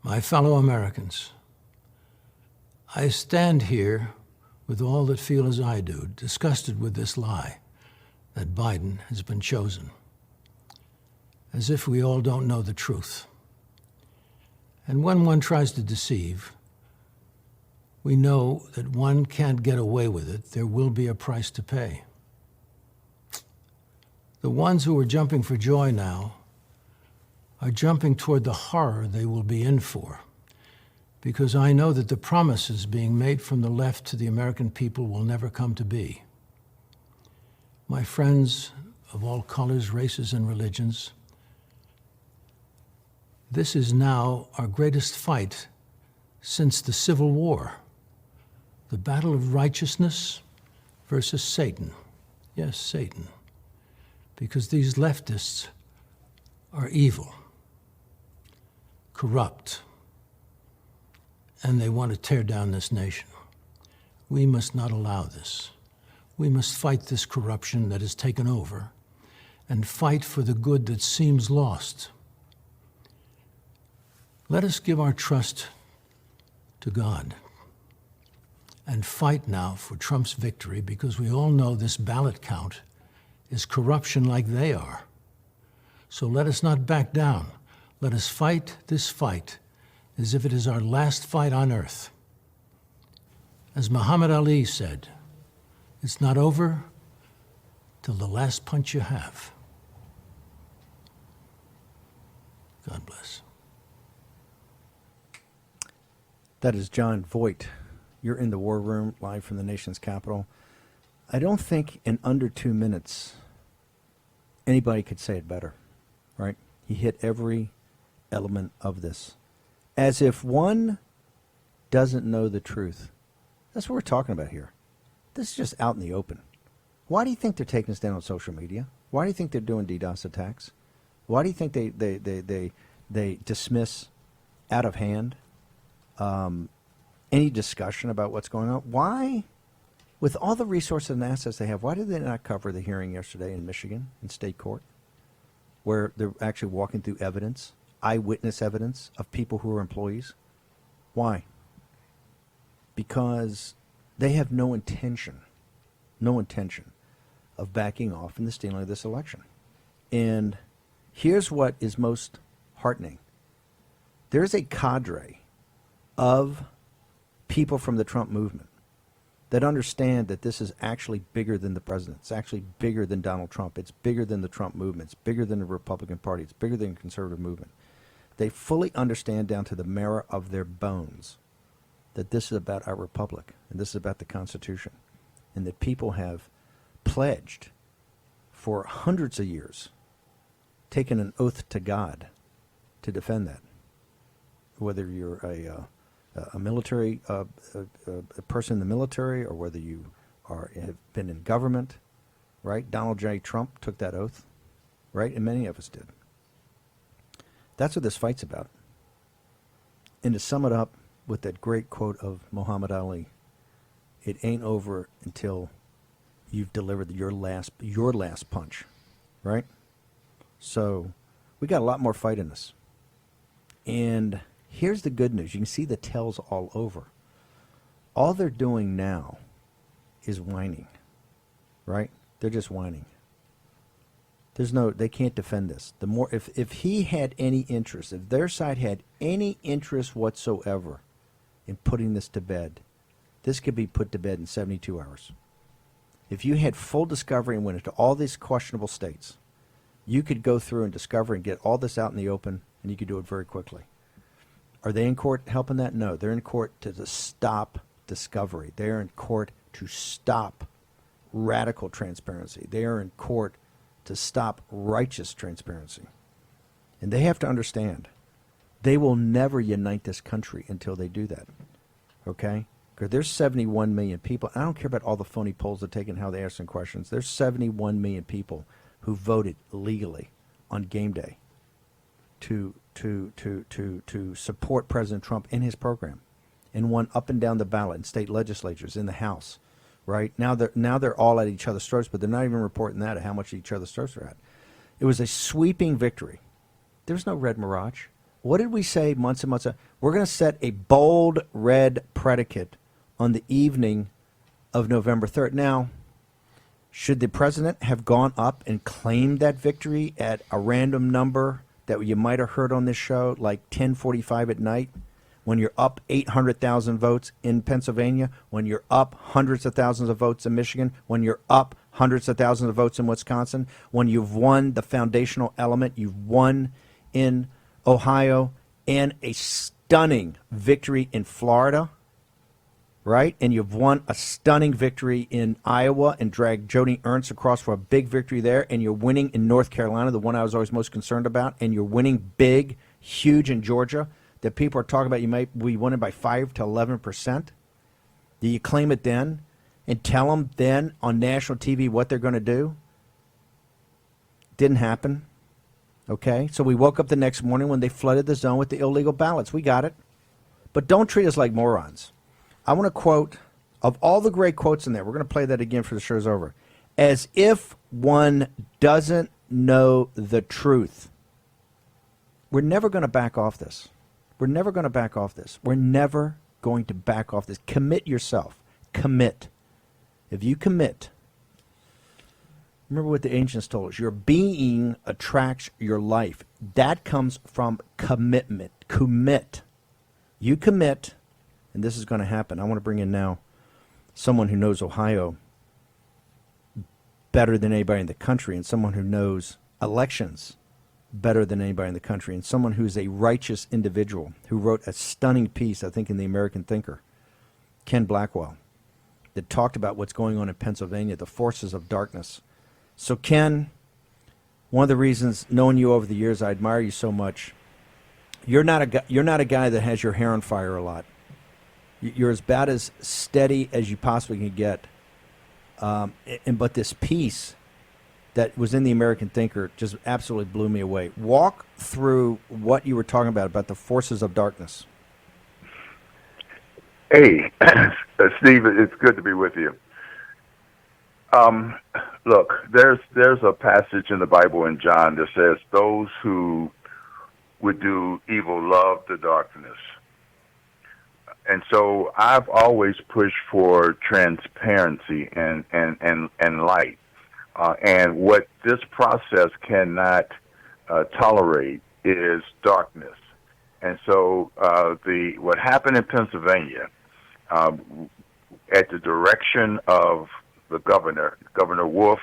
My fellow Americans, I stand here with all that feel as I do, disgusted with this lie that Biden has been chosen, as if we all don't know the truth. And when one tries to deceive, we know that one can't get away with it. There will be a price to pay. The ones who are jumping for joy now are jumping toward the horror they will be in for, because I know that the promises being made from the left to the American people will never come to be. My friends of all colors, races, and religions, this is now our greatest fight since the Civil War, the battle of righteousness versus Satan. Yes, Satan, because these leftists are evil, corrupt, and they want to tear down this nation. We must not allow this. We must fight this corruption that has taken over and fight for the good that seems lost. Let us give our trust to God and fight now for Trump's victory, because we all know this ballot count is corruption like they are. So let us not back down. Let us fight this fight as if it is our last fight on earth. As Muhammad Ali said, it's not over till the last punch you have. God bless. That is John Voight. You're in the War Room, live from the nation's capital. I don't think in under 2 minutes anybody could say it better, right? He hit every element of this. As if one doesn't know the truth. That's what we're talking about here. This is just out in the open. Why do you think they're taking us down on social media? Why do you think they're doing DDoS attacks? Why do you think they dismiss out of hand any discussion about what's going on? Why, with all the resources and assets they have, why did they not cover the hearing yesterday in Michigan, in state court, where they're actually walking through evidence, eyewitness evidence of people who are employees? Why? Because they have no intention of backing off in the stealing of this election. And here's what is most heartening. There's a cadre of people from the Trump movement that understand that this is actually bigger than the president. It's actually bigger than Donald Trump. It's bigger than the Trump movement. It's bigger than the Republican Party. It's bigger than the conservative movement. They fully understand down to the marrow of their bones that this is about our republic and this is about the Constitution, and that people have pledged for hundreds of years, taken an oath to God to defend that. Whether you're a military a person in the military, or whether you have been in government, right? Donald J. Trump took that oath, right? And many of us did. That's what this fight's about. And to sum it up with that great quote of Muhammad Ali, it ain't over until you've delivered your last punch, right? So we got a lot more fight in us. And here's the good news. You can see the tells all over. All they're doing now is whining, right? They're just whining. They can't defend this. If he had any interest, if their side had any interest whatsoever in putting this to bed, this could be put to bed in 72 hours. If you had full discovery and went into all these questionable states, you could go through and discover and get all this out in the open, and you could do it very quickly. Are they in court helping that? No, they're in court to stop discovery. They're in court to stop radical transparency. They are in court to stop righteous transparency. And they have to understand, they will never unite this country until they do that. Okay? Because there's 71 million people. I don't care about all the phony polls they're taking, how they ask them questions. There's 71 million people who voted legally on game day to support President Trump in his program, and won up and down the ballot in state legislatures, in the House, right? Now they're all at each other's throats, but they're not even reporting that, at how much each other's throats are at. It was a sweeping victory. There's no red mirage. What did we say months and months ago? We're going to set a bold red predicate on the evening of November 3rd. Now, should the president have gone up and claimed that victory at a random number that you might have heard on this show, like 10:45 at night, when you're up 800,000 votes in Pennsylvania, when you're up hundreds of thousands of votes in Michigan, when you're up hundreds of thousands of votes in Wisconsin, when you've won the foundational element, you've won in Ohio, and a stunning victory in Florida, right? And you've won a stunning victory in Iowa and dragged Joni Ernst across for a big victory there, and you're winning in North Carolina, the one I was always most concerned about, and you're winning big, huge in Georgia, that people are talking about you might be winning by 5 to 11%. Do you claim it then and tell them then on national TV what they're going to do? Didn't happen. Okay, so we woke up the next morning when they flooded the zone with the illegal ballots. We got it. But don't treat us like morons. I want to quote, of all the great quotes in there, we're going to play that again for the show's over. As if one doesn't know the truth. We're never going to back off this. We're never going to back off this. We're never going to back off this. Commit yourself. Commit. If you commit, remember what the ancients told us. Your being attracts your life. That comes from commitment. Commit. You commit, and this is going to happen. I want to bring in now someone who knows Ohio better than anybody in the country, and someone who knows elections better than anybody in the country, and someone who's a righteous individual who wrote a stunning piece, I think, in the American Thinker, Ken Blackwell, that talked about what's going on in Pennsylvania, the forces of darkness. So, Ken, one of the reasons, knowing you over the years, I admire you so much. You're not a guy that has your hair on fire a lot. You're about as steady as you possibly can get. But this piece that was in the American Thinker just absolutely blew me away. Walk through what you were talking about the forces of darkness. Hey, Steve, it's good to be with you. Look, there's a passage in the Bible in John that says those who would do evil love the darkness. And so I've always pushed for transparency and light. And what this process cannot tolerate is darkness. And so what happened in Pennsylvania, at the direction of the Governor Wolf,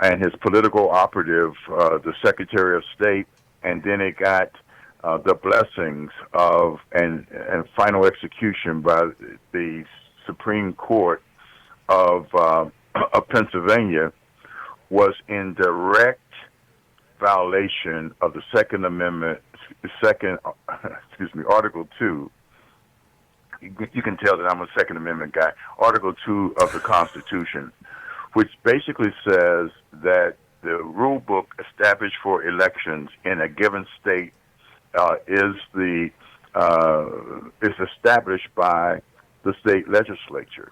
and his political operative, the Secretary of State, and then it got the blessings of and final execution by the Supreme Court of Pennsylvania, was in direct violation of the Second Amendment, Article 2. You can tell that I'm a Second Amendment guy. Article 2 of the Constitution, which basically says that the rule book established for elections in a given state is established by the state legislature.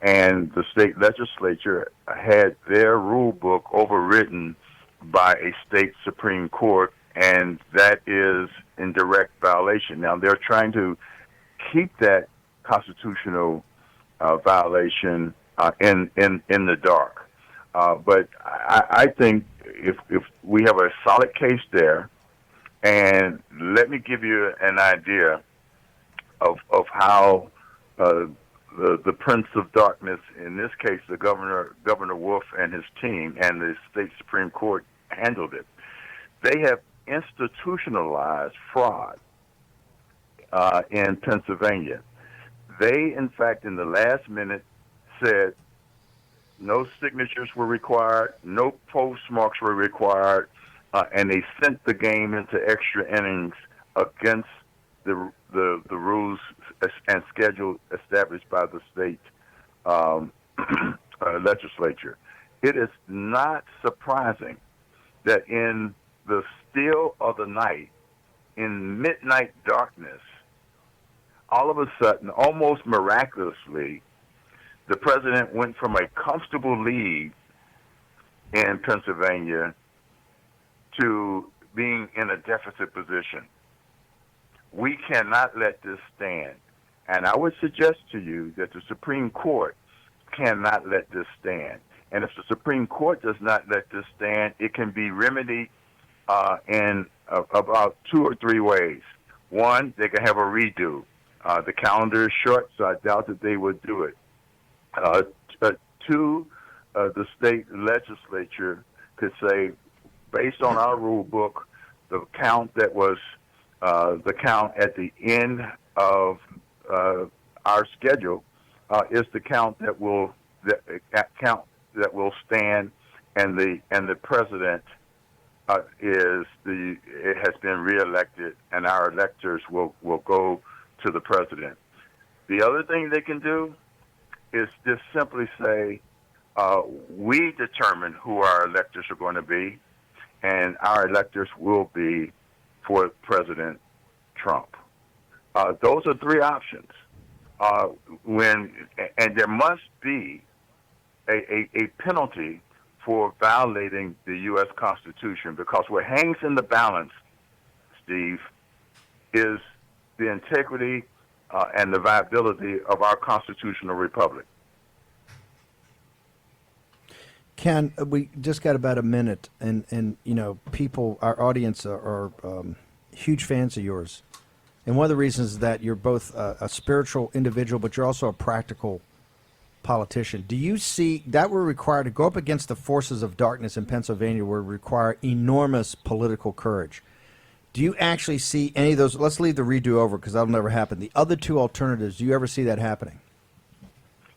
And the state legislature had their rule book overridden by a state Supreme Court, and that is in direct violation. Now, they're trying to keep that constitutional violation in the dark. But I think if we have a solid case there, and let me give you an idea of how the Prince of Darkness, in this case, the Governor Wolf and his team and the state Supreme Court handled it. They have institutionalized fraud in Pennsylvania. They, in fact, in the last minute said no signatures were required, no postmarks were required, and they sent the game into extra innings against the rules and schedule established by the state legislature. It is not surprising that in the still of the night, in midnight darkness, all of a sudden, almost miraculously, the president went from a comfortable lead in Pennsylvania to being in a deficit position. We cannot let this stand. And I would suggest to you that the Supreme Court cannot let this stand. And if the Supreme Court does not let this stand, it can be remedied in about 2 or 3 ways. One, they can have a redo. The calendar is short, so I doubt that they would do it. Two, the state legislature could say, based on our rule book, the count that was the count at the end of our schedule is the count that will stand, and the president has been reelected, and our electors will go to the president. The other thing they can do is just simply say, we determine who our electors are going to be, and our electors will be for President Trump. Those are 3 options. And there must be a penalty for violating the U.S. Constitution, because what hangs in the balance, Steve, is the integrity and the viability of our constitutional republic. Ken, we just got about a minute, and people, our audience are huge fans of yours. And one of the reasons is that you're both a spiritual individual, but you're also a practical politician. Do you see that we're required to go up against the forces of darkness in Pennsylvania would require enormous political courage? Do you actually see any of those? Let's leave the redo over, because that'll never happen. The other 2 alternatives, do you ever see that happening?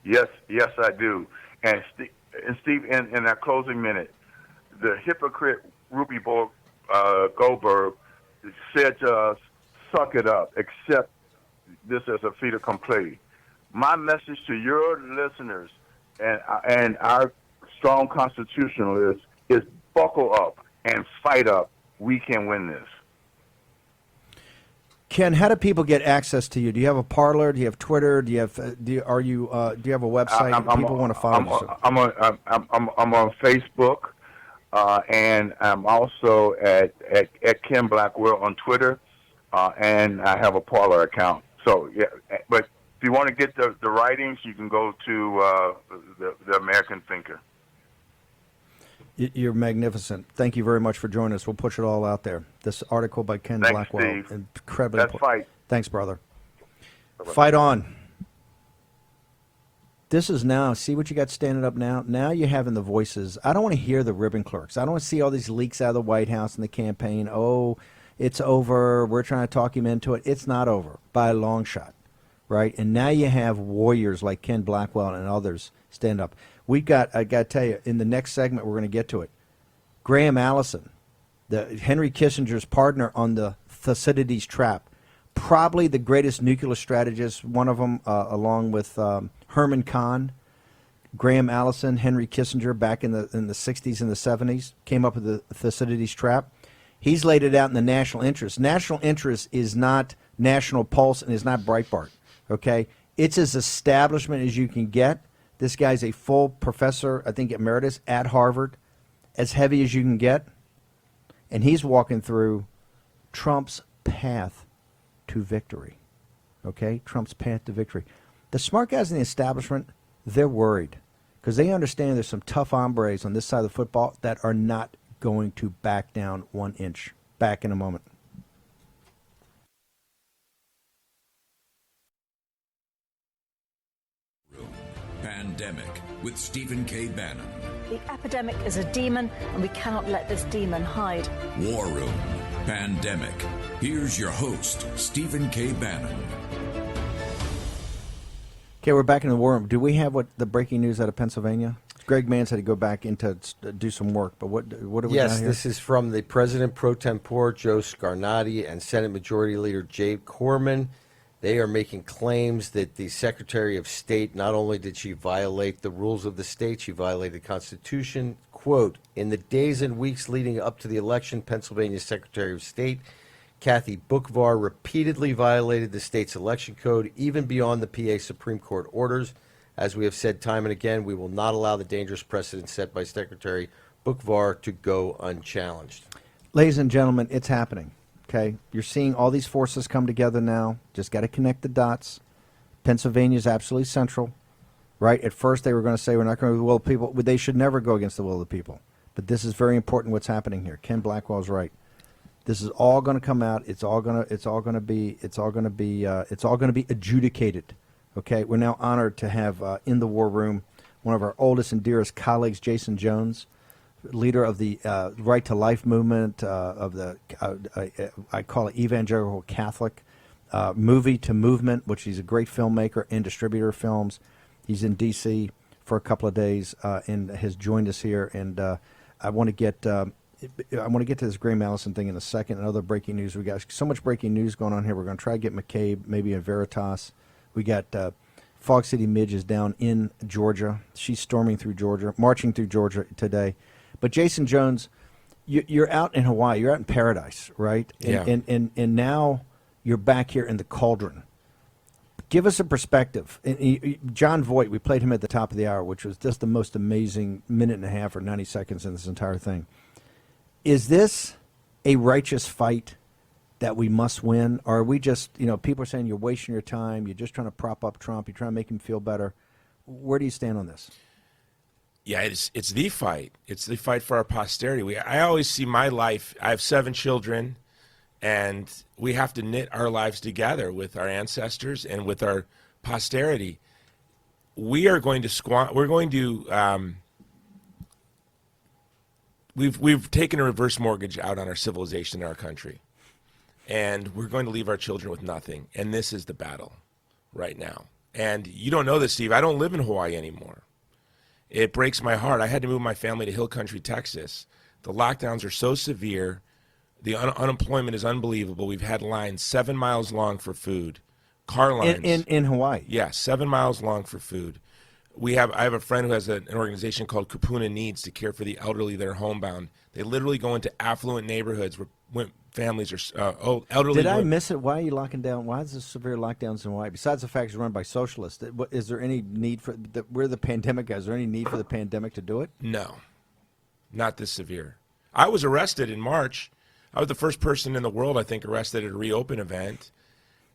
Yes, I do. And Steve, in that closing minute, the hypocrite Ruby Goldberg said to us, suck it up, accept this as a fait accompli. My message to your listeners and our strong constitutionalists is buckle up and fight up. We can win this. Ken, how do people get access to you? Do you have a parlor? Do you have Twitter? Do you have do you have a website? People want to follow you. I'm on Facebook, and I'm also at Ken Blackwell on Twitter, and I have a parlor account. So yeah, but if you want to get the writings, you can go to the American Thinker. You're magnificent. Thank you very much for joining us. We'll push it all out there. This article by Ken Blackwell. Steve. Incredibly Let's important. fight. Thanks, brother. Bye-bye. Fight on. This is now, see what you got standing up now? Now you're having the voices. I don't want to hear the ribbon clerks. I don't want to see all these leaks out of the White House and the campaign. Oh, it's over. We're trying to talk him into it. It's not over by a long shot, right? And now you have warriors like Ken Blackwell and others stand up. I got to tell you, in the next segment, we're going to get to it. Graham Allison, Henry Kissinger's partner on the Thucydides trap, probably the greatest nuclear strategist, one of them, along with Herman Kahn. Graham Allison, Henry Kissinger, back in the 60s and the 70s, came up with the Thucydides trap. He's laid it out in the national interest. National interest is not National Pulse and is not Breitbart, okay? It's as establishment as you can get. This guy's a full professor, I think emeritus, at Harvard, as heavy as you can get. And he's walking through Trump's path to victory, okay? Trump's path to victory. The smart guys in the establishment, they're worried because they understand there's some tough hombres on this side of the football that are not going to back down 1 inch. Back in a moment. Pandemic with Stephen K. Bannon. The epidemic is a demon, and we cannot let this demon hide. War Room. Pandemic. Here's your host, Stephen K. Bannon. Okay, we're back in the war room. Do we have the breaking news out of Pennsylvania? Greg Mann said to go back in to do some work, but what have we got here? Yes, this is from the President pro tempore, Joe Scarnati, and Senate Majority Leader Jay Corman. They are making claims that the Secretary of State, not only did she violate the rules of the state, she violated the Constitution. Quote, in the days and weeks leading up to the election, Pennsylvania's Secretary of State, Kathy Boockvar, repeatedly violated the state's election code, even beyond the PA Supreme Court orders. As we have said time and again, we will not allow the dangerous precedent set by Secretary Boockvar to go unchallenged. Ladies and gentlemen, it's happening. Okay, you're seeing all these forces come together now. Just got to connect the dots. Pennsylvania is absolutely central, right? At first, they were going to say we're not going to go with the will of the people. They should never go against the will of the people. But this is very important. What's happening here? Ken Blackwell's right. This is all going to come out. It's all going to be adjudicated. Okay, we're now honored to have in the war room one of our oldest and dearest colleagues, Jason Jones, leader of the Right to Life movement, of the, I call it evangelical Catholic movie to movement, which he's a great filmmaker and distributor of films. He's in D.C. for a couple of days and has joined us here. And I want to get to this Graham Allison thing in a second and other breaking news. We got so much breaking news going on here. We're going to try to get McCabe, maybe in Veritas. We got Fog City Midge is down in Georgia. She's marching through Georgia today. But Jason Jones, you're out in Hawaii. You're out in paradise, right? And, Yeah. and now you're back here in the cauldron. Give us a perspective. John Voight, we played him at the top of the hour, which was just the most amazing minute and a half or 90 seconds in this entire thing. Is this a righteous fight that we must win? Or are we just, people are saying you're wasting your time, you're just trying to prop up Trump, you're trying to make him feel better. Where do you stand on this? Yeah, it's the fight. It's the fight for our posterity. I always see my life. I have 7 children, and we have to knit our lives together with our ancestors and with our posterity. We are going to We're going to. We've taken a reverse mortgage out on our civilization in our country, and we're going to leave our children with nothing. And this is the battle right now. And you don't know this, Steve. I don't live in Hawaii anymore. It breaks my heart. I had to move my family to Hill Country, Texas. The lockdowns are so severe. The unemployment is unbelievable. We've had lines 7 miles long for food. Car lines. In Hawaii? Yeah, 7 miles long for food. I have a friend who has an organization called Kupuna Needs to care for the elderly that are homebound. They literally go into affluent neighborhoods where families are elderly. Did I miss it? Why are you locking down? Why is there severe lockdowns in Hawaii? Besides the fact it's run by socialists, is there any need for where the pandemic is? Is there any need for the pandemic to do it? No, not this severe. I was arrested in March. I was the first person in the world, I think, arrested at a Reopen event.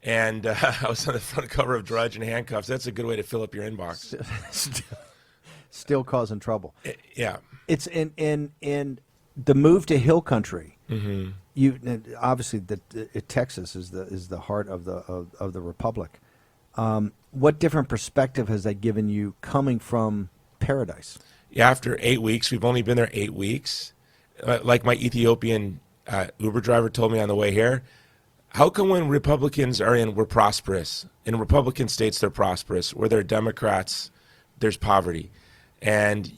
And I was on the front cover of Drudge in handcuffs. That's a good way to fill up your inbox. Still causing trouble. Yeah. It's in the move to Hill Country. Mm-hmm. Obviously Texas is the heart of the republic. What different perspective has that given you coming from paradise? Yeah, after 8 weeks, we've only been there 8 weeks. Like my Ethiopian Uber driver told me on the way here, how come when Republicans are in, we're prosperous? In Republican states, they're prosperous. Where they're Democrats, there's poverty. And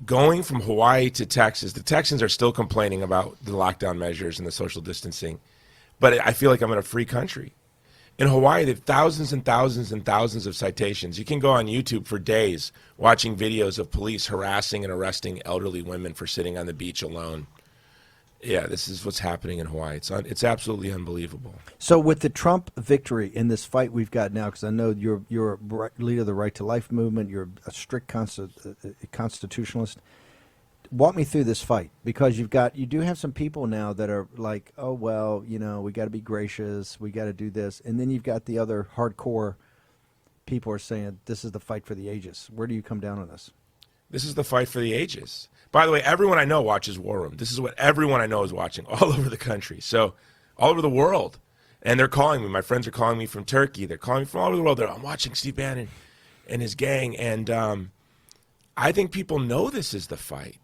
going from Hawaii to Texas, the Texans are still complaining about the lockdown measures and the social distancing. But I feel like I'm in a free country. In Hawaii, they have thousands and thousands and thousands of citations. You can go on YouTube for days watching videos of police harassing and arresting elderly women for sitting on the beach alone. Yeah, this is what's happening in Hawaii. It's absolutely unbelievable. So with the Trump victory in this fight we've got now, because I know you're a leader of the Right to Life movement, you're a strict constitutionalist. Walk me through this fight, because you do have some people now that are like, oh well, we got to be gracious, we got to do this, and then you've got the other hardcore people are saying this is the fight for the ages. Where do you come down on this? This is the fight for the ages. By the way, everyone I know watches War Room. This is what everyone I know is watching all over the country. So all over the world. And they're calling me. My friends are calling me from Turkey. They're calling me from all over the world. I'm watching Steve Bannon and his gang. And I think people know this is the fight.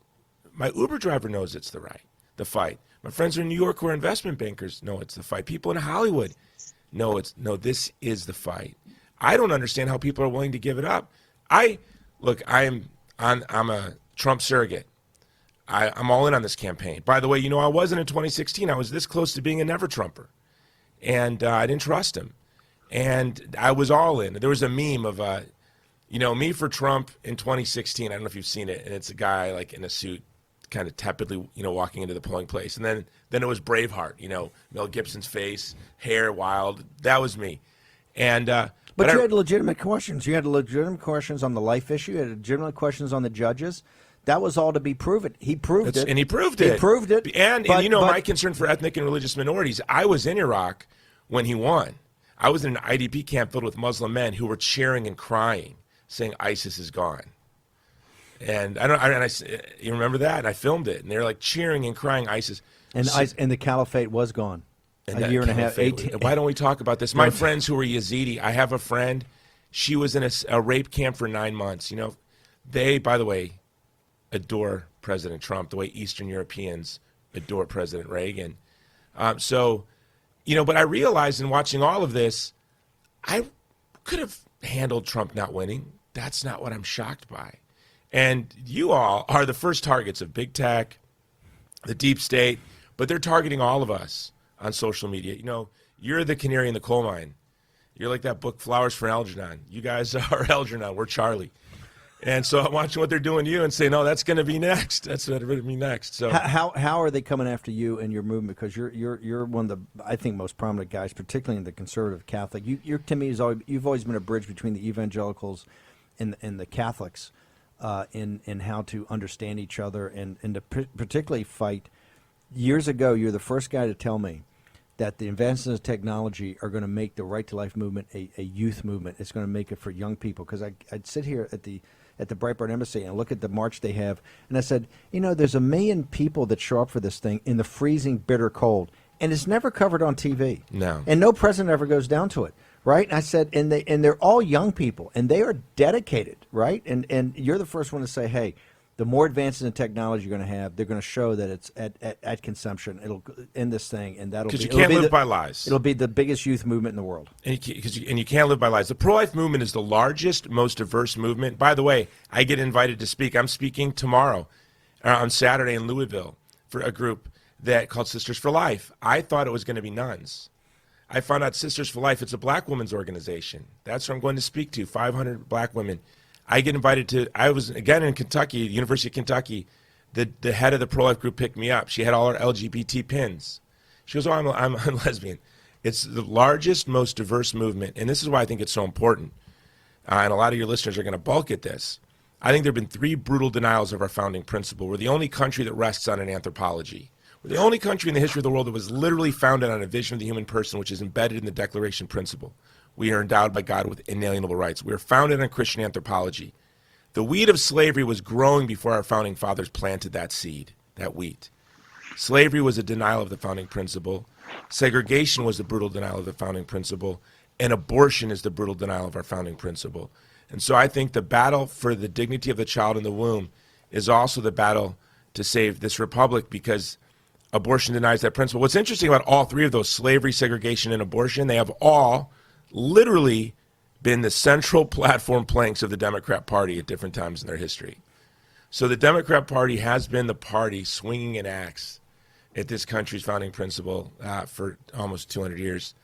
My Uber driver knows it's the fight. My friends in New York who are investment bankers know it's the fight. People in Hollywood know this is the fight. I don't understand how people are willing to give it up. I'm a Trump surrogate. I'm all in on this campaign. By the way, I wasn't in 2016. I was this close to being a never-Trumper. And I didn't trust him. And I was all in. There was a meme of, me for Trump in 2016. I don't know if you've seen it. And it's a guy like in a suit, kind of tepidly, walking into the polling place. And then it was Braveheart, Mel Gibson's face, hair wild. That was me. And But you had legitimate questions. You had legitimate questions on the life issue. You had legitimate questions on the judges. That was all to be proven. He proved it. And he proved it. He proved it. And but my concern for ethnic and religious minorities, I was in Iraq when he won. I was in an IDP camp filled with Muslim men who were cheering and crying, saying ISIS is gone. And you remember that? And I filmed it. And they were like cheering and crying ISIS. And the caliphate was gone. A year and a half. 18. Why don't we talk about this? My friends who are Yazidi, I have a friend. She was in a rape camp for 9 months. You know, they, by the way, adore President Trump the way Eastern Europeans adore President Reagan. But I realized in watching all of this, I could have handled Trump not winning. That's not what I'm shocked by. And you all are the first targets of big tech, the deep state, but they're targeting all of us on social media. You know, you're the canary in the coal mine. You're like that book, Flowers for Algernon. You guys are Algernon. We're Charlie. And so I'm watching what they're doing to you and saying, no, that's going to be next. That's going to be next. So how are they coming after you and your movement? Because you're one of the, I think, most prominent guys, particularly in the conservative Catholic. You're to me you've always been a bridge between the evangelicals and the Catholics in how to understand each other and to particularly fight. Years ago, you're the first guy to tell me that the advances in technology are going to make the Right to Life movement a youth movement. It's going to make it for young people. Because I'd sit here at the Breitbart Embassy and look at the march they have, and I said, you know, there's 1 million people that show up for this thing in the freezing, bitter cold, and it's never covered on TV. No. And no president ever goes down to it, right? And I said, and they're all young people, and they are dedicated, right? And you're the first one to say, hey, the more advances in technology you're going to have, they're going to show that it's at consumption. It'll end this thing, and that'll be. Because you can't live by lies. It'll be the biggest youth movement in the world. And you can't live by lies. The pro-life movement is the largest, most diverse movement. By the way, I get invited to speak. I'm speaking tomorrow, on Saturday in Louisville, for a group called Sisters for Life. I thought it was going to be nuns. I found out Sisters for Life, it's a black women's organization. That's who I'm going to speak to, 500 black women. I get invited to, I was, again, in Kentucky, University of Kentucky. The head of the pro-life group picked me up. She had all her LGBT pins. She goes, oh, I'm lesbian. It's the largest, most diverse movement, and this is why I think it's so important. And a lot of your listeners are going to balk at this. I think there have been 3 brutal denials of our founding principle. We're the only country that rests on an anthropology. We're the only country in the history of the world that was literally founded on a vision of the human person, which is embedded in the Declaration principle. We are endowed by God with inalienable rights. We are founded on Christian anthropology. The weed of slavery was growing before our founding fathers planted that seed, that wheat. Slavery was a denial of the founding principle. Segregation was the brutal denial of the founding principle. And abortion is the brutal denial of our founding principle. And so I think the battle for the dignity of the child in the womb is also the battle to save this republic, because abortion denies that principle. What's interesting about all 3 of those, slavery, segregation, and abortion, they have all literally been the central platform planks of the Democrat Party at different times in their history. So the Democrat Party has been the party swinging an axe at this country's founding principle for almost 200 years.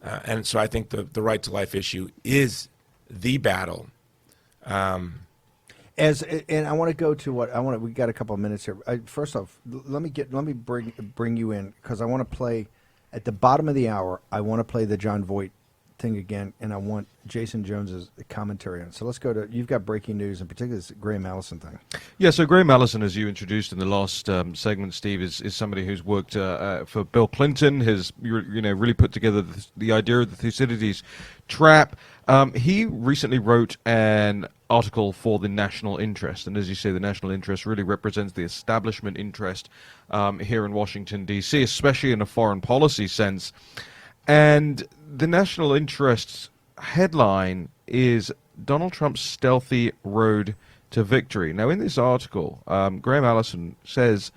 And so I think the right to life issue is the battle. And I want to go to we got a couple of minutes here. First off, let me bring you in, because I want to play at the bottom of the hour. I want to play the John Voight thing again, and I want Jason Jones's commentary on it. So let's go to, you've got breaking news, in particular this Graham Allison thing. Yeah, so Graham Allison, as you introduced in the last segment, Steve, is somebody who's worked for Bill Clinton, has really put together the idea of the Thucydides trap. He recently wrote an article for the national interest, and as you say, the national interest really represents the establishment interest here in Washington, D.C., especially in a foreign policy sense. And the national interest headline is Donald Trump's stealthy road to victory. Now, in this article, Graham Allison says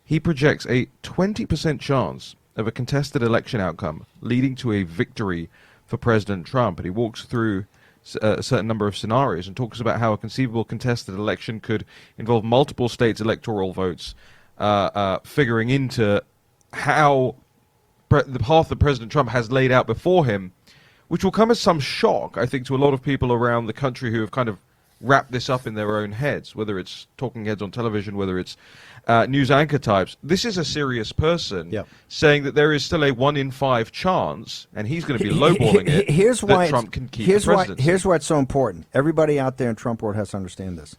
he projects a 20% chance of a contested election outcome leading to a victory for President Trump. And he walks through a certain number of scenarios and talks about how a conceivable contested election could involve multiple states' electoral votes, figuring into how the path that President Trump has laid out before him, which will come as some shock, I think, to a lot of people around the country who have kind of wrapped this up in their own heads, whether it's talking heads on television, whether it's news anchor types. This is a serious person saying that there is still a 1 in 5 chance, and he's going to be lowballing it, that Trump can keep the presidency. Here's why it's so important. Everybody out there in Trump world has to understand this.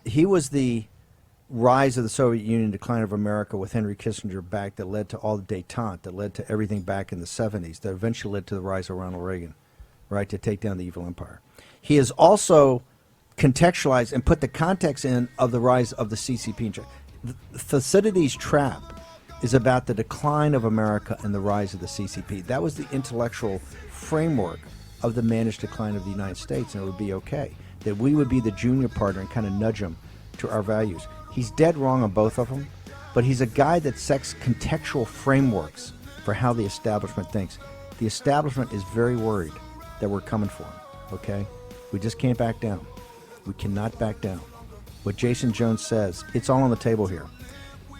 He was the rise of the Soviet Union, decline of America with Henry Kissinger back, that led to all the détente, that led to everything back in the 70s, that eventually led to the rise of Ronald Reagan, right, to take down the evil empire. He has also contextualized and put the context in of the rise of the CCP. Thucydides' trap is about the decline of America and the rise of the CCP. That was the intellectual framework of the managed decline of the United States, and it would be okay. That we would be the junior partner and kind of nudge him to our values. He's dead wrong on both of them, but he's a guy that sets contextual frameworks for how the establishment thinks. The establishment is very worried that we're coming for him, okay? We just can't back down. We cannot back down. What Jason Jones says, it's all on the table here.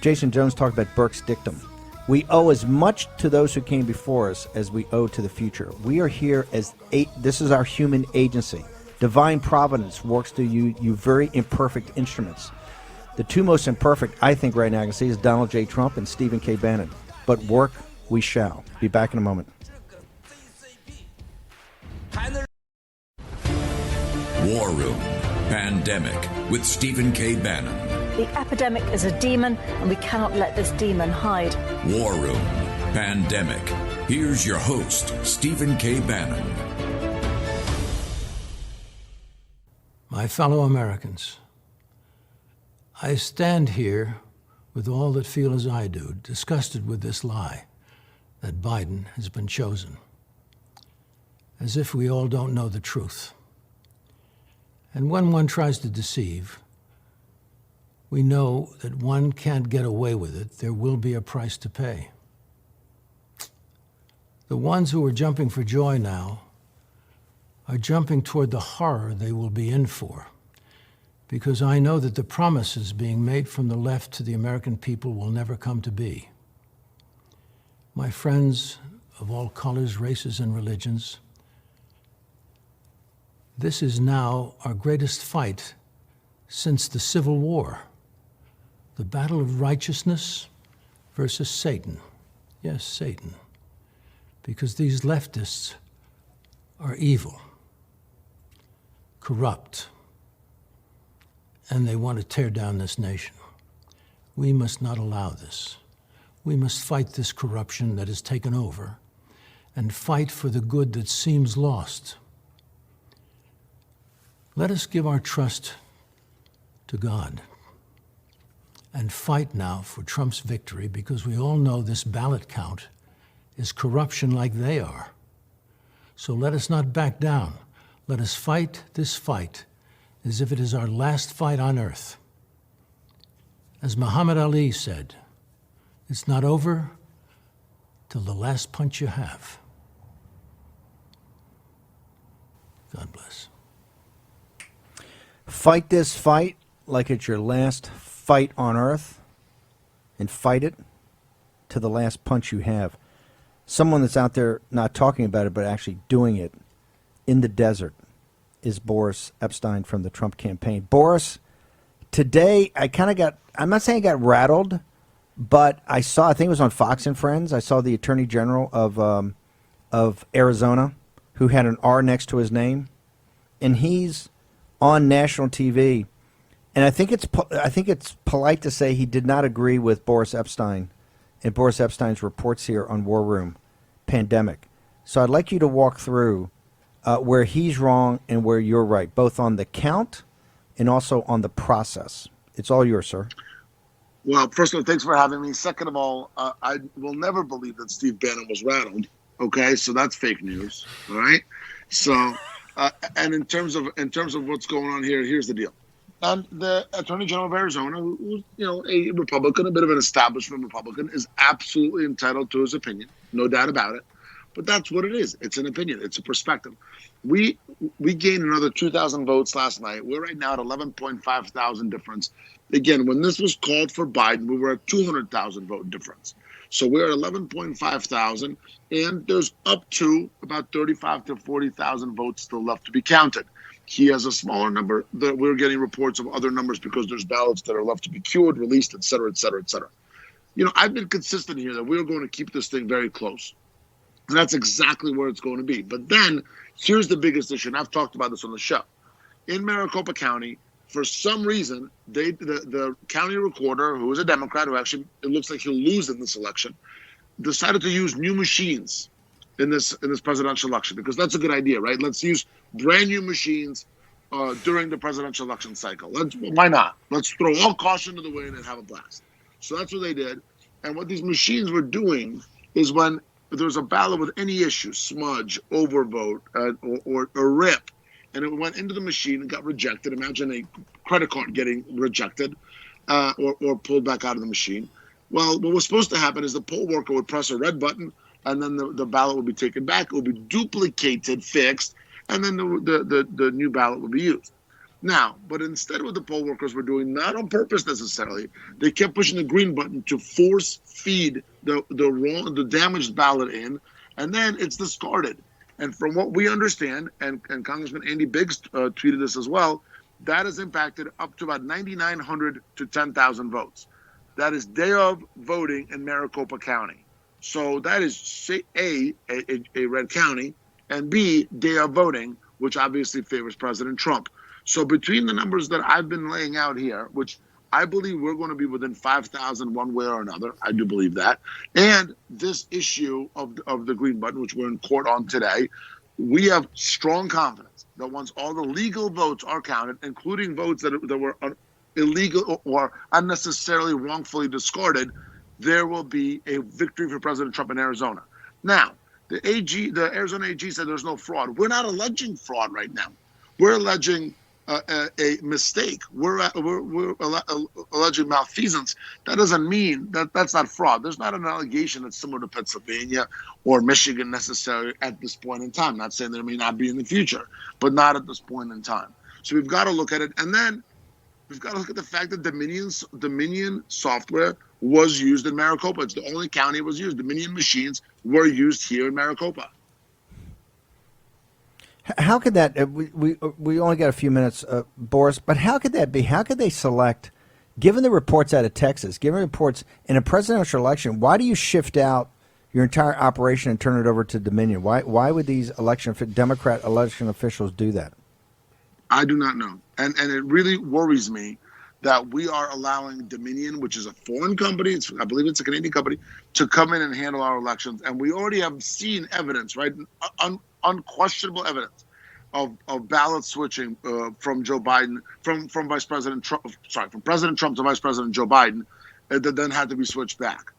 Jason Jones talked about Burke's dictum. We owe as much to those who came before us as we owe to the future. We are here as this is our human agency. Divine providence works through you very imperfect instruments. The two most imperfect, I think, right now I can see is Donald J. Trump and Stephen K. Bannon. But work we shall. Be back in a moment. War Room Pandemic with Stephen K. Bannon. The epidemic is a demon, and we cannot let this demon hide. War Room Pandemic. Here's your host, Stephen K. Bannon. My fellow Americans, I stand here with all that feel as I do, disgusted with this lie that Biden has been chosen, as if we all don't know the truth. And when one tries to deceive, we know that one can't get away with it. There will be a price to pay. The ones who are jumping for joy now are jumping toward the horror they will be in for, because I know that the promises being made from the left to the American people will never come to be. My friends of all colors, races, and religions, this is now our greatest fight since the Civil War. The battle of righteousness versus Satan. Yes, Satan. Because these leftists are evil, corrupt, and they want to tear down this nation. We must not allow this. We must fight this corruption that has taken over and fight for the good that seems lost. Let us give our trust to God and fight now for Trump's victory, because we all know this ballot count is corruption like they are. So let us not back down. Let us fight this fight as if it is our last fight on earth. As Muhammad Ali said, it's not over till the last punch you have. God bless. Fight this fight like it's your last fight on earth, and fight it to the last punch you have. Someone that's out there not talking about it but actually doing it in the desert is Boris Epshteyn from the Trump campaign. Boris, today I'm not saying I got rattled, but I think it was on Fox and Friends, I saw the Attorney General of Arizona, who had an R next to his name, and he's on national TV, and I think it's polite to say he did not agree with Boris Epshteyn and Boris Epshteyn's reports here on War Room Pandemic. So I'd like you to walk through where he's wrong and where you're right, both on the count and also on the process. It's all yours, sir. Well, first of all, thanks for having me. Second of all, I will never believe that Steve Bannon was rattled. Okay, so that's fake news. All right. So, and in terms of what's going on here, here's the deal. The Attorney General of Arizona, who's a Republican, a bit of an establishment Republican, is absolutely entitled to his opinion, no doubt about it. But that's what it is. It's an opinion. It's a perspective. We gained another 2,000 votes last night. We're right now at 11.5 thousand difference. Again, when this was called for Biden, we were at 200,000 vote difference. So we're at 11.5 thousand, and there's up to about 35 to 40,000 votes still left to be counted. He has a smaller number. That we're getting reports of other numbers because there's ballots that are left to be cured, released, et cetera, et cetera, et cetera. I've been consistent here that we're going to keep this thing very close. And that's exactly where it's going to be. But then here's the biggest issue, and I've talked about this on the show. In Maricopa County, For some reason, the county recorder, who is a Democrat, who actually it looks like he'll lose in this election, decided to use new machines in this presidential election, because that's a good idea, right? Let's use brand new machines during the presidential election cycle. Why not? Let's throw all caution to the wind and have a blast. So that's what they did. And what these machines were doing is when there was a ballot with any issue, smudge, overvote, or a rip, and it went into the machine and got rejected. Imagine a credit card getting rejected or pulled back out of the machine. Well, what was supposed to happen is the poll worker would press a red button, and then the ballot would be taken back. It would be duplicated, fixed, and then the new ballot would be used. Now, but instead what the poll workers were doing, not on purpose necessarily, they kept pushing the green button to force feed the damaged ballot in, and then it's discarded. And from what we understand, and Congressman Andy Biggs tweeted this as well, that has impacted up to about 9,900 to 10,000 votes. That is day of voting in Maricopa County. So that is A, red county, and B, day of voting, which obviously favors President Trump. So between the numbers that I've been laying out here, which I believe we're going to be within 5,000 one way or another, I do believe that, and this issue of the green button, which we're in court on today, we have strong confidence that once all the legal votes are counted, including votes that were illegal or unnecessarily wrongfully discarded, there will be a victory for President Trump in Arizona. Now, the Arizona AG said there's no fraud. We're not alleging fraud right now. We're alleging a mistake. We're alleging malfeasance. That doesn't mean that's not fraud. There's not an allegation that's similar to Pennsylvania or Michigan necessarily at this point in time. Not saying there may not be in the future, but not at this point in time. So we've got to look at it, and then we've got to look at the fact that Dominion software was used in Maricopa. It's the only county it was used. Dominion machines were used here in Maricopa. How could that? We only got a few minutes, Boris. But how could that be? How could they select, given the reports out of Texas, given reports in a presidential election? Why do you shift out your entire operation and turn it over to Dominion? Why would these Democrat election officials do that? I do not know, and it really worries me that we are allowing Dominion, which is a foreign company, I believe it's a Canadian company, to come in and handle our elections. And we already have seen evidence, right? Unquestionable evidence of ballot switching from Joe Biden, from Vice President Trump, from President Trump to Vice President Joe Biden, that then had to be switched back.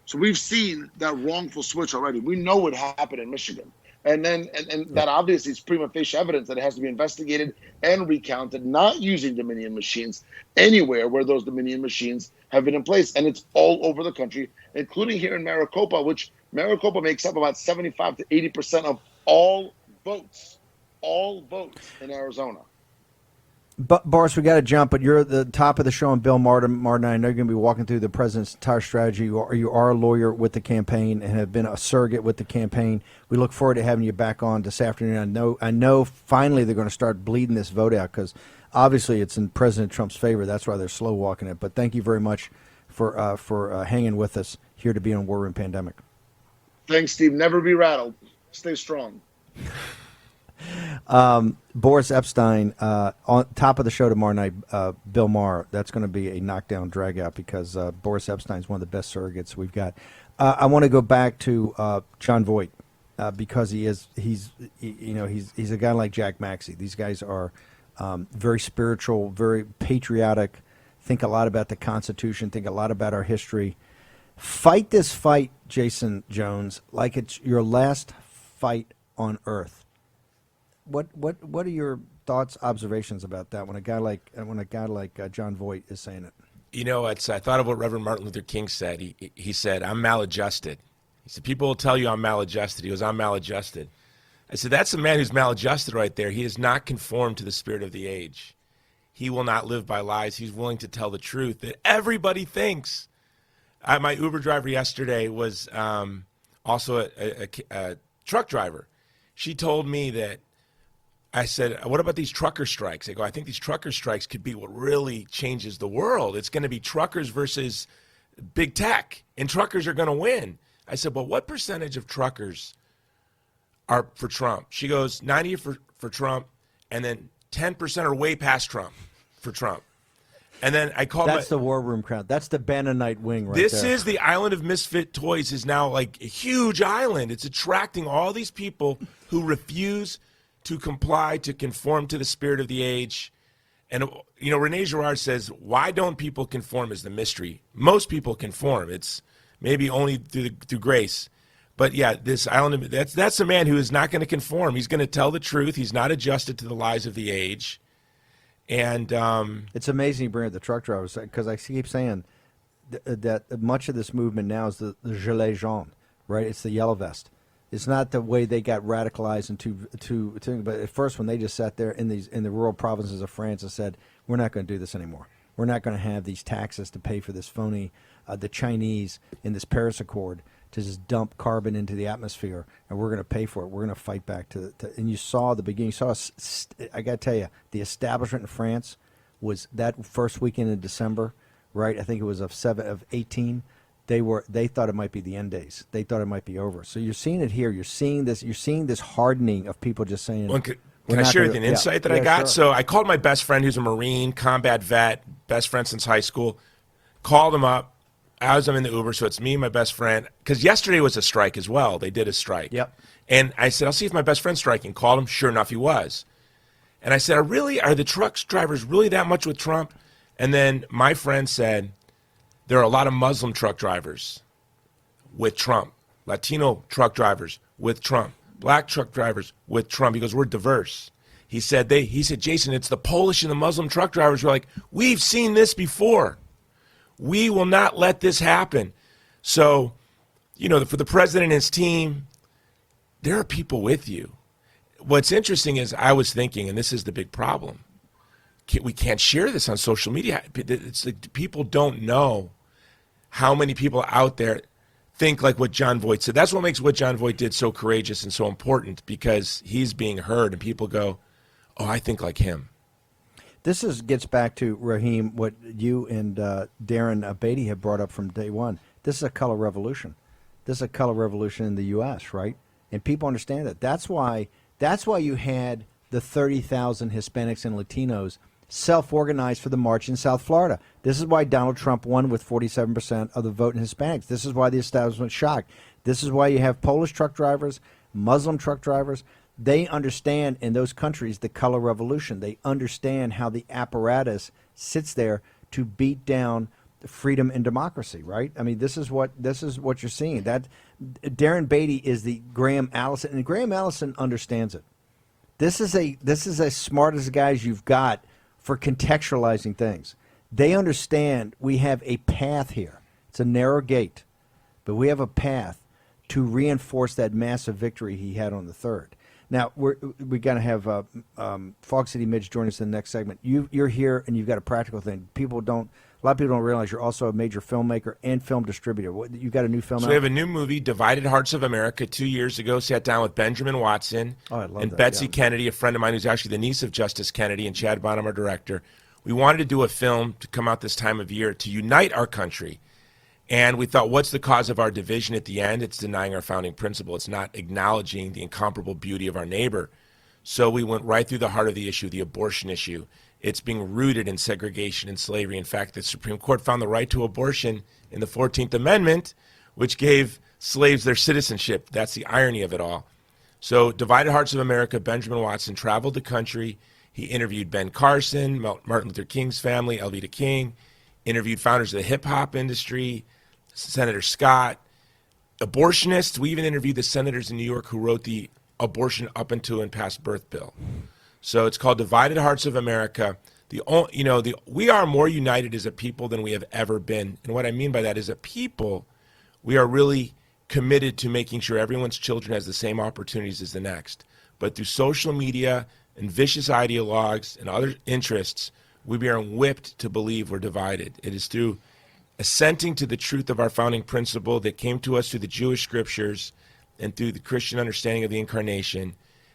So we've seen that wrongful switch already. We know what happened in Michigan. And then that obviously is prima facie evidence that it has to be investigated and recounted, not using Dominion machines anywhere where those Dominion machines have been in place. And it's all over the country, including here in Maricopa, which Maricopa makes up about 75 to 80% of all votes in Arizona. But Boris, we got to jump. But you're at the top of the show, and Bill Martin. I know you're going to be walking through the president's entire strategy. You are a lawyer with the campaign and have been a surrogate with the campaign. We look forward to having you back on this afternoon. I know. Finally, they're going to start bleeding this vote out because obviously it's in President Trump's favor. That's why they're slow walking it. But thank you very much for hanging with us here to be on War Room Pandemic. Thanks, Steve. Never be rattled. Stay strong. Boris Epshteyn, on top of the show tomorrow night, Bill Maher. That's going to be a knockdown dragout because Boris Epshteyn is one of the best surrogates we've got. I want to go back to John Voight because he's a guy like Jack Maxey. These guys are very spiritual, very patriotic, think a lot about the Constitution, think a lot about our history. Fight this fight, Jason Jones, like it's your last fight on earth. What are your thoughts, observations about that when a guy like John Voight is saying it? You know, I thought of what Reverend Martin Luther King said. He said, "I'm maladjusted." He said, "People will tell you I'm maladjusted." He goes, "I'm maladjusted." I said, "That's a man who's maladjusted right there. He is not conformed to the spirit of the age. He will not live by lies. He's willing to tell the truth that everybody thinks." My Uber driver yesterday was also a truck driver. She told me that, I said, "What about these trucker strikes?" They go, "I think these trucker strikes could be what really changes the world. It's going to be truckers versus big tech, and truckers are going to win." I said, "But what percentage of truckers are for Trump?" She goes, 90 for Trump, and then 10% are way past Trump for Trump. And then I called That's the war room crowd. That's the Bannonite wing right This there. is the island of misfit toys is now like a huge island. It's attracting all these people who refuse to comply, to conform to the spirit of the age. And, you know, Rene Girard says, why don't people conform is the mystery. Most people conform. It's maybe only through grace. But, yeah, this island, that's a man who is not going to conform. He's going to tell the truth. He's not adjusted to the lies of the age. And it's amazing you bring up the truck drivers, because I keep saying that much of this movement now is the gilet jaune, right? It's the yellow vest. It's not the way they got radicalized into but at first when they just sat there in the rural provinces of France and said, we're not going to do this anymore. We're not going to have these taxes to pay for this phony, the Chinese in this Paris Accord to just dump carbon into the atmosphere, and we're going to pay for it. We're going to fight back and you saw the beginning. You saw, I got to tell you, the establishment in France was that first weekend in December, right? I think it was of 18. They thought it might be the end days. They thought it might be over. So you're seeing it here. You're seeing this hardening of people just saying. Well, can I share an insight that I got? Sure. So I called my best friend, who's a Marine, combat vet, best friend since high school. Called him up as I'm in the Uber, so it's me and my best friend. Because yesterday was a strike as well. They did a strike. Yep. And I said, I'll see if my best friend's striking. Called him. Sure enough, he was. And I said, are the truck drivers really that much with Trump? And then my friend said, there are a lot of Muslim truck drivers with Trump, Latino truck drivers with Trump, black truck drivers with Trump. He goes, we're diverse. He said, Jason, it's the Polish and the Muslim truck drivers. We're like, we've seen this before. We will not let this happen. So, you know, for the president and his team, there are people with you. What's interesting is I was thinking, and this is the big problem, we can't share this on social media. It's like people don't know how many people out there think like what John Voight said. That's what makes what John Voight did so courageous and so important, because he's being heard and people go, oh, I think like him. This gets back to, Raheem, what you and Darren Beatty have brought up from day one. This is a color revolution. This is a color revolution in the U.S., right? And people understand that. That's why you had the 30,000 Hispanics and Latinos self-organized for the march in South Florida. This is why Donald Trump won with 47% of the vote in Hispanics. This is why the establishment shocked. This is why you have Polish truck drivers, Muslim truck drivers. They understand in those countries the color revolution. They understand how the apparatus sits there to beat down freedom and democracy, right? I mean, this is what you're seeing. That Darren Beatty is the Graham Allison, and Graham Allison understands it. This is as smart as guys you've got for contextualizing things. They understand we have a path here. It's a narrow gate, but we have a path to reinforce that massive victory he had on the 3rd. Now, we're going to have Fog City Midge join us in the next segment. You're here, and you've got a practical thing. A lot of people don't realize you're also a major filmmaker and film distributor. You got a new film out? So we have a new movie, Divided Hearts of America. 2 years ago, sat down with Benjamin Watson and Betsy Kennedy, a friend of mine who's actually the niece of Justice Kennedy, and Chad Bonham, our director. We wanted to do a film to come out this time of year to unite our country. And we thought, what's the cause of our division at the end? It's denying our founding principle. It's not acknowledging the incomparable beauty of our neighbor. So we went right through the heart of the issue, the abortion issue. It's being rooted in segregation and slavery. In fact, the Supreme Court found the right to abortion in the 14th Amendment, which gave slaves their citizenship. That's the irony of it all. So Divided Hearts of America, Benjamin Watson traveled the country. He interviewed Ben Carson, Martin Luther King's family, Alveda King, interviewed founders of the hip-hop industry, Senator Scott, abortionists. We even interviewed the senators in New York who wrote the abortion up until and past birth bill. So it's called Divided Hearts of America. We are more united as a people than we have ever been. And what I mean by that is, a people, we are really committed to making sure everyone's children has the same opportunities as the next. But through social media and vicious ideologues and other interests, we are whipped to believe we're divided. It is through assenting to the truth of our founding principle that came to us through the Jewish scriptures and through the Christian understanding of the incarnation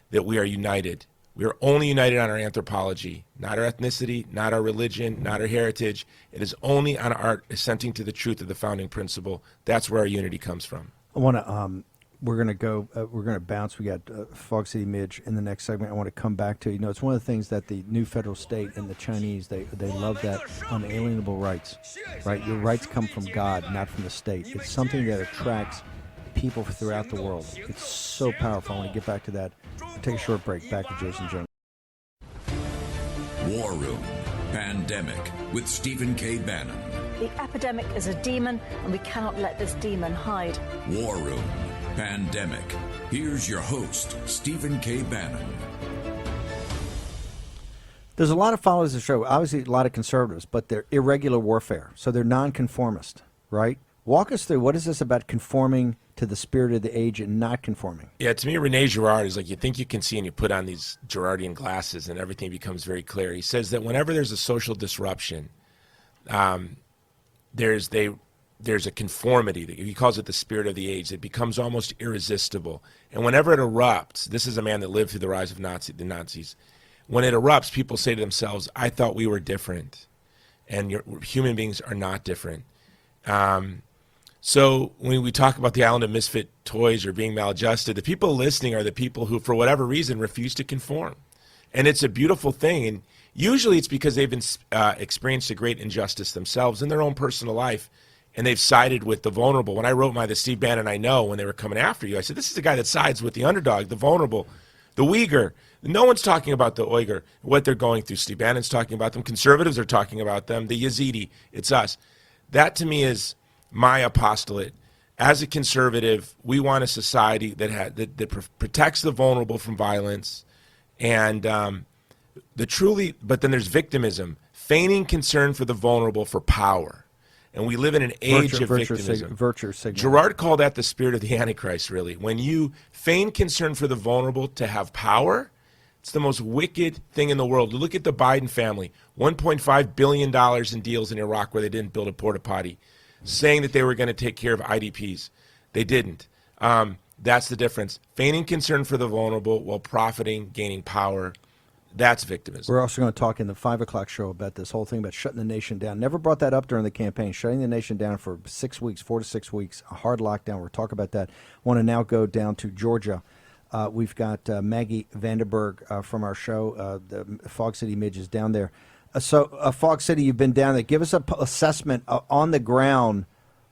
that we are united. We are only united on our anthropology, not our ethnicity, not our religion, not our heritage. It is only on our assenting to the truth of the founding principle. That's where our unity comes from. I want to we're going to go. We're going to bounce. We got Fog City Midge in the next segment. I want to come back to. It's one of the things that the new federal state and the Chinese they love that unalienable rights, right? Your rights come from God, not from the state. It's something that attracts people throughout the world. It's so powerful. I want to get back to that. We'll take a short break. Back to Jason Jones. War Room Pandemic with Stephen K. Bannon. The epidemic is a demon, and we cannot let this demon hide. War Room Pandemic. Here's your host, Stephen K. Bannon. There's a lot of followers of the show. Obviously, a lot of conservatives, but they're irregular warfare. So they're nonconformist, right? Walk us through, what is this about conforming to the spirit of the age and not conforming? Yeah, to me, Rene Girard is like, you think you can see and you put on these Girardian glasses and everything becomes very clear. He says that whenever there's a social disruption, there's a conformity. He calls it the spirit of the age. It becomes almost irresistible. And whenever it erupts, this is a man that lived through the rise of the Nazis. When it erupts, people say to themselves, I thought we were different. And human beings are not different. So when we talk about the island of misfit toys or being maladjusted, the people listening are the people who, for whatever reason, refuse to conform. And it's a beautiful thing. And usually it's because they've been, experienced a great injustice themselves in their own personal life, and they've sided with the vulnerable. When I wrote the Steve Bannon I Know, when they were coming after you, I said, this is the guy that sides with the underdog, the vulnerable, the Uyghur. No one's talking about the Uyghur, what they're going through. Steve Bannon's talking about them. Conservatives are talking about them. The Yazidi, it's us. That, to me, is my apostolate. As a conservative, we want a society that protects the vulnerable from violence, and but then there's victimism, feigning concern for the vulnerable for power. And we live in an age of victimism. Virtue signal. Girard called that the spirit of the Antichrist, really. When you feign concern for the vulnerable to have power, it's the most wicked thing in the world. Look at the Biden family, $1.5 billion in deals in Iraq where they didn't build a porta potty, saying that they were going to take care of IDPs. They didn't. That's the difference. Feigning concern for the vulnerable while profiting, gaining power. That's victimism. We're also going to talk in the 5 o'clock show about this whole thing about shutting the nation down. Never brought that up during the campaign. Shutting the nation down for 6 weeks, 4 to 6 weeks, a hard lockdown. We'll talk about that. Want to now go down to Georgia. We've got Maggie Vanderberg from our show. The Fog City Midge is down there. So Fog City, you've been down there. Give us an assessment on the ground.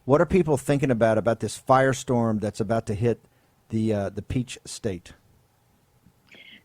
What are people thinking about this firestorm that's about to hit the Peach State?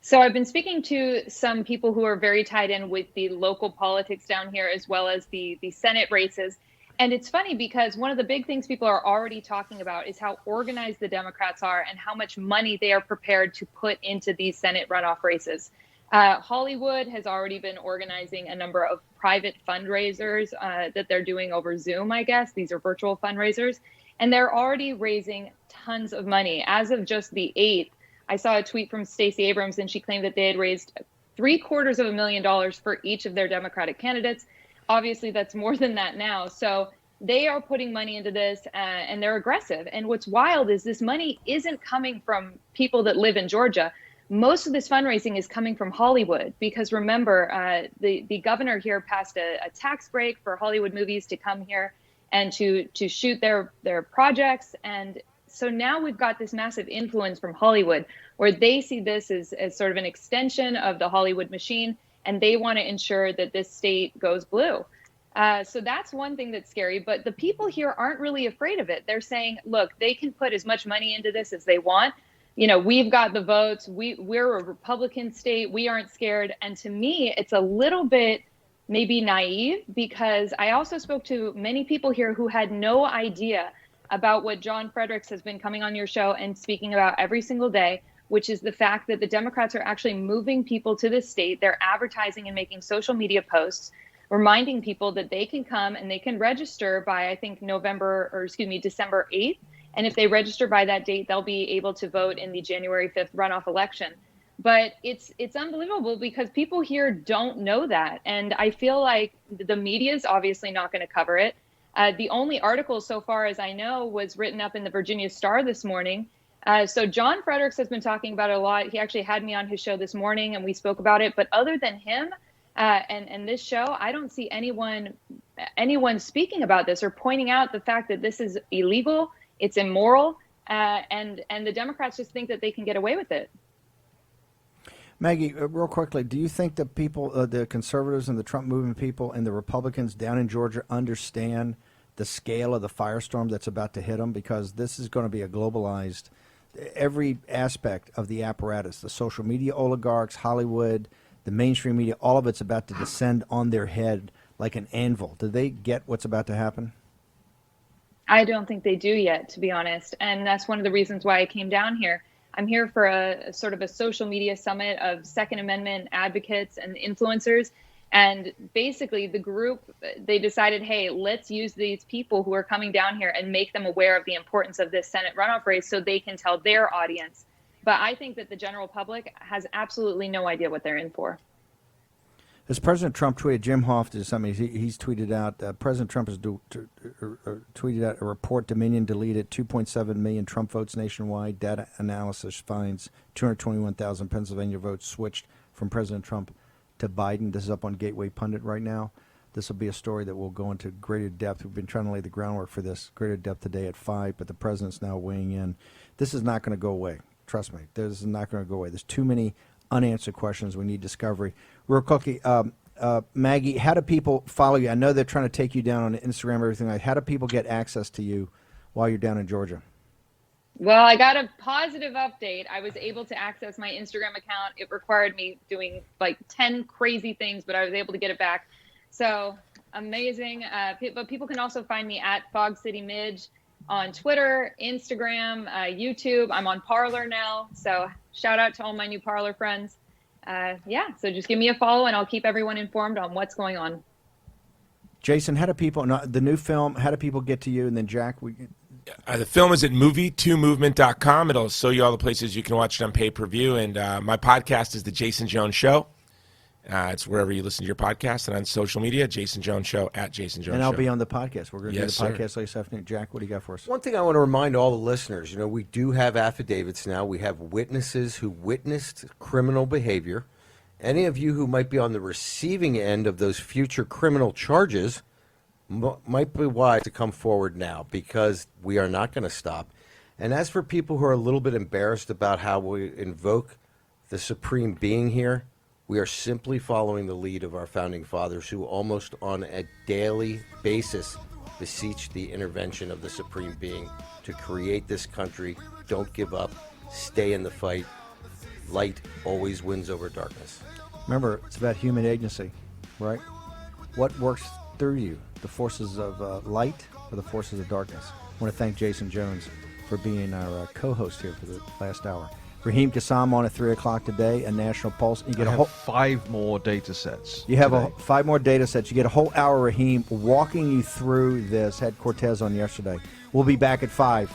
So I've been speaking to some people who are very tied in with the local politics down here, as well as the Senate races. And it's funny because one of the big things people are already talking about is how organized the Democrats are and how much money they are prepared to put into these Senate runoff races. Hollywood has already been organizing a number of private fundraisers that they're doing over Zoom, I guess. These are virtual fundraisers. And they're already raising tons of money. As of just the 8th, I saw a tweet from Stacey Abrams, and she claimed that they had raised $750,000 for each of their Democratic candidates. Obviously, that's more than that now. So they are putting money into this, and they're aggressive. And what's wild is this money isn't coming from people that live in Georgia. Most of this fundraising is coming from Hollywood, because remember, the governor here passed a tax break for Hollywood movies to come here and to shoot their projects. And so now we've got this massive influence from Hollywood, where they see this as sort of an extension of the Hollywood machine, and they want to ensure that this state goes blue. So that's one thing that's scary. But the people here aren't really afraid of it. They're saying, look, they can put as much money into this as they want. You know, we've got the votes. We're a Republican state. We aren't scared. And to me, it's a little bit maybe naive, because I also spoke to many people here who had no idea about what John Fredericks has been coming on your show and speaking about every single day, which is the fact that the Democrats are actually moving people to this state. They're advertising and making social media posts, reminding people that they can come and they can register by, I think, December 8th. And if they register by that date, they'll be able to vote in the January 5th runoff election. But it's unbelievable, because people here don't know that. And I feel like the media is obviously not going to cover it. The only article so far as I know was written up in the Virginia Star this morning. So John Fredericks has been talking about it a lot. He actually had me on his show this morning and we spoke about it. But other than him and this show, I don't see anyone speaking about this or pointing out the fact that this is illegal. It's immoral. and the Democrats just think that they can get away with it. Maggie, real quickly, do you think the people, the conservatives and the Trump movement people and the Republicans down in Georgia understand the scale of the firestorm that's about to hit them? Because this is going to be a globalized, every aspect of the apparatus, the social media oligarchs, Hollywood, the mainstream media, all of it's about to descend on their head like an anvil. Do they get what's about to happen? I don't think they do yet, to be honest. And that's one of the reasons why I came down here. I'm here for a sort of a social media summit of Second Amendment advocates and influencers. And basically the group, they decided, hey, let's use these people who are coming down here and make them aware of the importance of this Senate runoff race so they can tell their audience. But I think that the general public has absolutely no idea what they're in for. As President Trump tweeted, Jim Hoft did something. He's tweeted out. President Trump has tweeted out a report. Dominion deleted 2.7 million Trump votes nationwide. Data analysis finds 221,000 Pennsylvania votes switched from President Trump to Biden. This is up on Gateway Pundit right now. This will be a story that will go into greater depth. We've been trying to lay the groundwork for this greater depth today at 5, but the president's now weighing in. This is not going to go away. Trust me, this is not going to go away. There's too many unanswered questions. We need discovery. Real quickly, Maggie, how do people follow you? I know they're trying to take you down on Instagram, everything like. How do people get access to you while you're down in Georgia? Well, I got a positive update. I was able to access my Instagram account. It required me doing like 10 crazy things, but I was able to get it back. So amazing. But people can also find me at Fog City Midge on Twitter, Instagram, YouTube. I'm on Parler now. So shout out to all my new Parler friends. So just give me a follow and I'll keep everyone informed on what's going on. Jason, how do people, the new film, how do people get to you? And then Jack, the film is at movie2movement.com. It'll show you all the places you can watch it on pay-per-view. And my podcast is The Jason Jones Show. It's wherever you listen to your podcast, and on social media, Jason Jones Show, at Jason Jones Show. And I'll be on the podcast. We're going to do the podcast later this afternoon. Jack, what do you got for us? One thing I want to remind all the listeners, we do have affidavits now. We have witnesses who witnessed criminal behavior. Any of you who might be on the receiving end of those future criminal charges might be wise to come forward now, because we are not going to stop. And as for people who are a little bit embarrassed about how we invoke the supreme being here, we are simply following the lead of our founding fathers, who almost on a daily basis beseech the intervention of the supreme being to create this country. Don't give up. Stay in the fight. Light always wins over darkness. Remember, it's about human agency, right? What works through you, the forces of light or the forces of darkness? I want to thank Jason Jones for being our co-host here for the last hour. Raheem Kassam on at 3 o'clock today, a National Pulse. You get I have 5 more data sets. You have 5 more data sets. You get a whole hour, Raheem, walking you through this. Had Cortez on yesterday. We'll be back at 5.